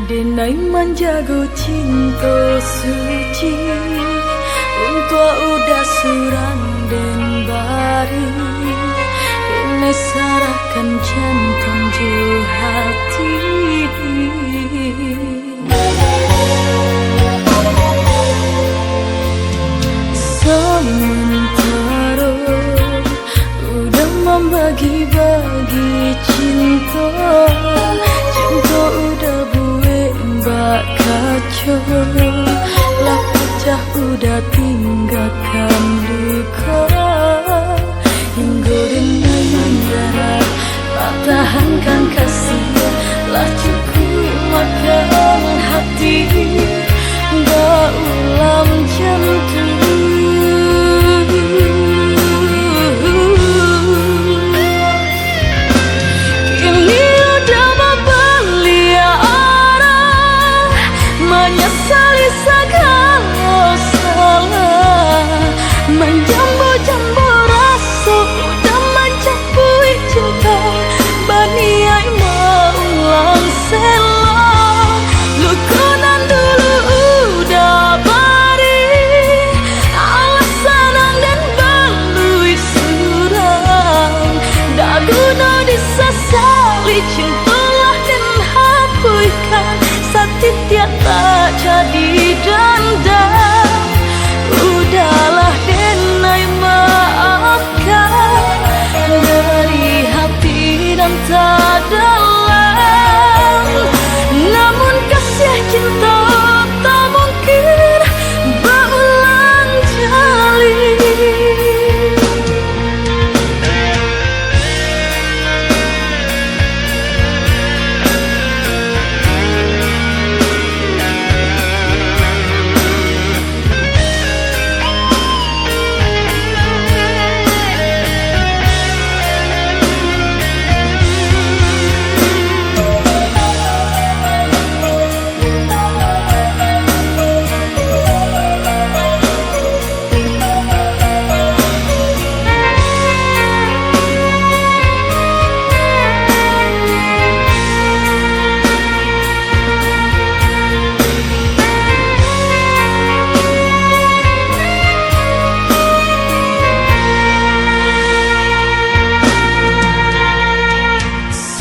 Denai menjaga cinta suci untuk udah suran dan bari. Ini sarahkan jantung jo hati. Sementara udah membagi-bagi cinta, cinta udah buat mbak kacau, lah pecah udah tinggalkan luka. Hingga denai mendarat pertahankan kasih, lah cukup makan hati, berulang jantung. Menyesali segala salah, menjambu-jambu rasa udah mencampuri cinta, berniat mengulang sela. Lukunan dulu udah bari, alasan dan balui surang, dah guna disesali cintalah dan hapuskan tiap tak jadi dandang. Udahlah denai maafkan dari hati dan tak dalam. Namun kasih cinta tak mungkin berulang kali.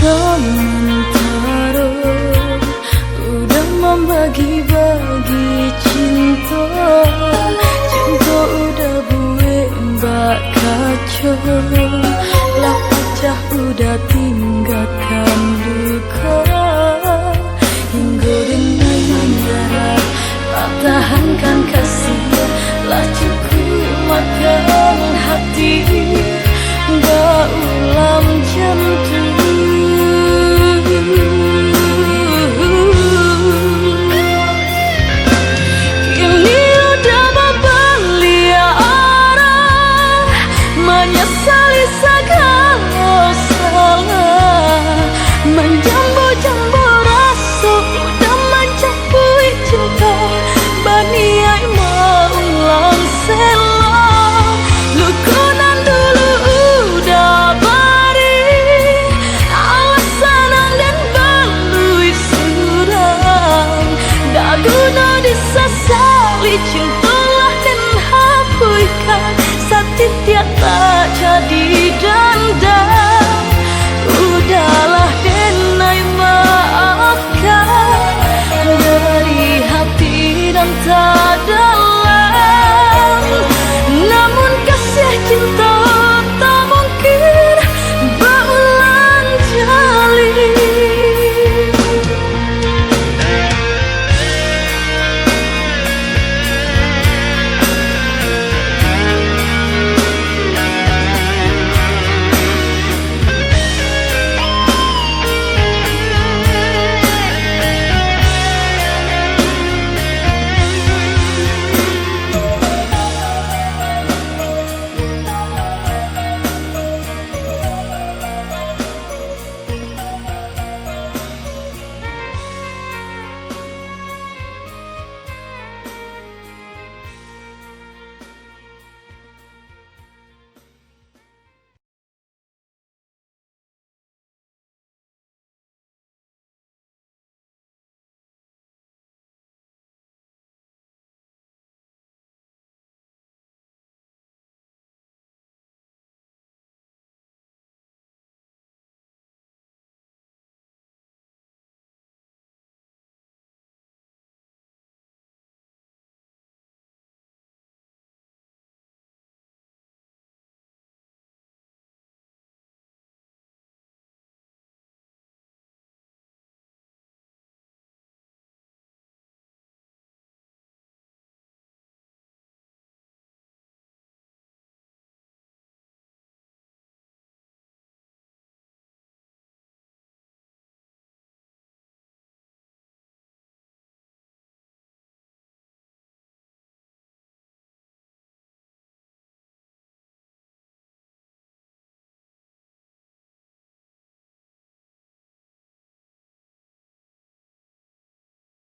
Sementara udah membagi-bagi cinta, cinta udah buat mbak kacau, lah pecah udah tinggalkan